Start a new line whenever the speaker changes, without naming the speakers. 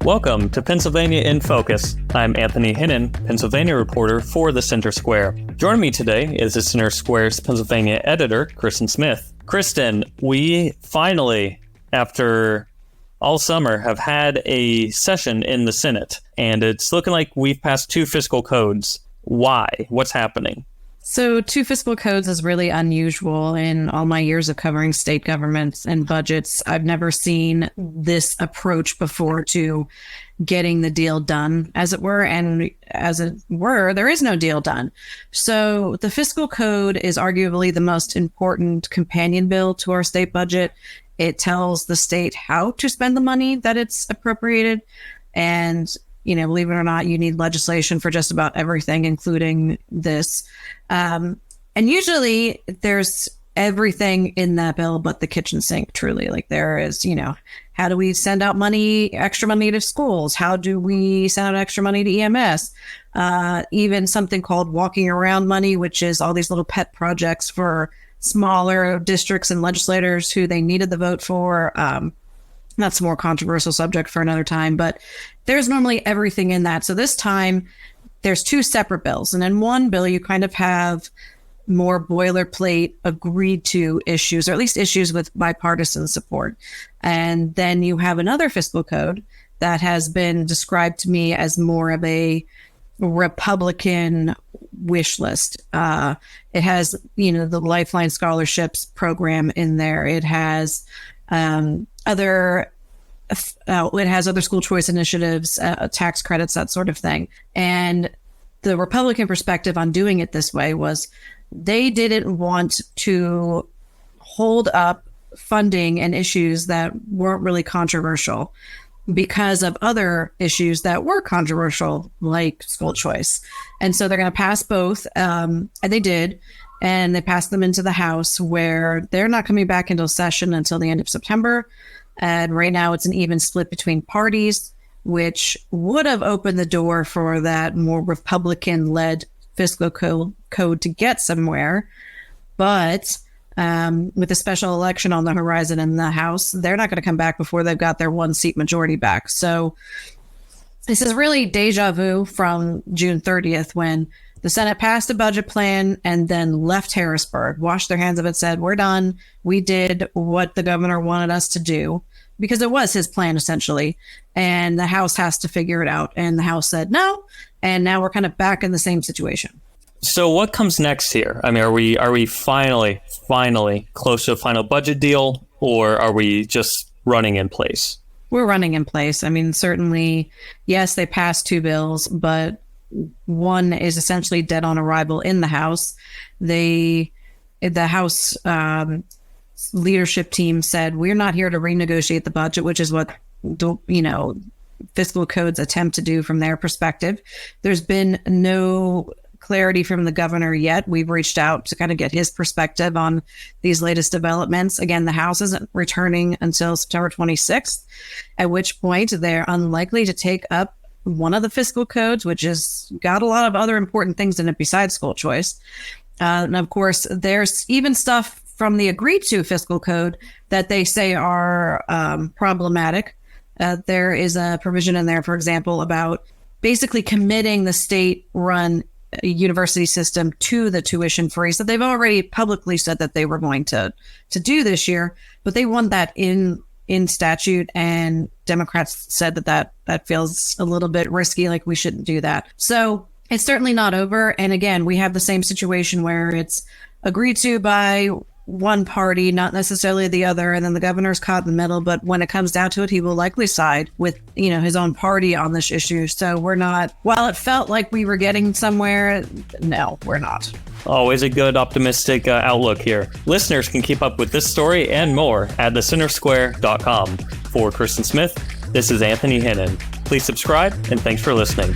Welcome to Pennsylvania in Focus. I'm Anthony Hinnon, Pennsylvania reporter for the Center Square. Joining me today is the Center Square's Pennsylvania editor, Kristen Smith. Kristen, we finally, after all summer, have had a session in the Senate, and it's looking like we've passed two fiscal codes. Why? What's happening?
So two fiscal codes is really unusual in all my years of covering state governments and budgets. I've never seen this approach before to getting the deal done, as it were. And as it were, there is no deal done. So the fiscal code is arguably the most important companion bill to our state budget. It tells the state how to spend the money that it's appropriated. And believe it or not, you need legislation for just about everything, including this. And usually there's everything in that bill but the kitchen sink, truly. Like there is, how do we send out extra money to schools? How do we send out extra money to EMS? Even something called walking around money, which is all these little pet projects for smaller districts and legislators who they needed the vote for. That's a more controversial subject for another time, but there's normally everything in that. So this time there's two separate bills. And in one bill, you kind of have more boilerplate agreed to issues, or at least issues with bipartisan support. And then you have another fiscal code that has been described to me as more of a Republican wish list. It has, the Lifeline Scholarships program in there. It has other school choice initiatives, tax credits, that sort of thing. And the Republican perspective on doing it this way was they didn't want to hold up funding and issues that weren't really controversial because of other issues that were controversial, like school choice. And so they're going to pass both, and they did. And they passed them into the House, where they're not coming back into session until the end of September. And right now it's an even split between parties, which would have opened the door for that more Republican-led fiscal code to get somewhere. But with a special election on the horizon in the House, they're not going to come back before they've got their one-seat majority back. So this is really deja vu from June 30th, when the Senate passed a budget plan and then left Harrisburg, washed their hands of it, said, we're done. We did what the governor wanted us to do, because it was his plan, essentially. And the House has to figure it out. And the House said no. And now we're kind of back in the same situation.
So what comes next here? I mean, are we finally close to a final budget deal, or are we just running in place?
We're running in place. I mean, certainly, yes, they passed two bills, but one is essentially dead on arrival in the House. The House leadership team said, we're not here to renegotiate the budget, which is what, fiscal codes attempt to do from their perspective. There's been no clarity from the governor yet. We've reached out to kind of get his perspective on these latest developments. Again, the House isn't returning until September 26th, at which point they're unlikely to take up one of the fiscal codes, which has got a lot of other important things in it besides school choice. And of course, there's even stuff from the agreed to fiscal code that they say are problematic. There is a provision in there, for example, about basically committing the state-run university system to the tuition freeze that they've already publicly said that they were going to do this year, but they want that in statute, and Democrats said that feels a little bit risky, like we shouldn't do that. So it's certainly not over. And again, we have the same situation where it's agreed to by one party, not necessarily the other, and then the governor's caught in the middle. But when it comes down to it, he will likely side with his own party on this issue. So we're not, while it felt like we were getting somewhere, no, we're not.
Always a good optimistic outlook here. Listeners can keep up with this story and more at thecentersquare.com. For Kristen Smith, this is Anthony Hinnon. Please subscribe, and thanks for listening.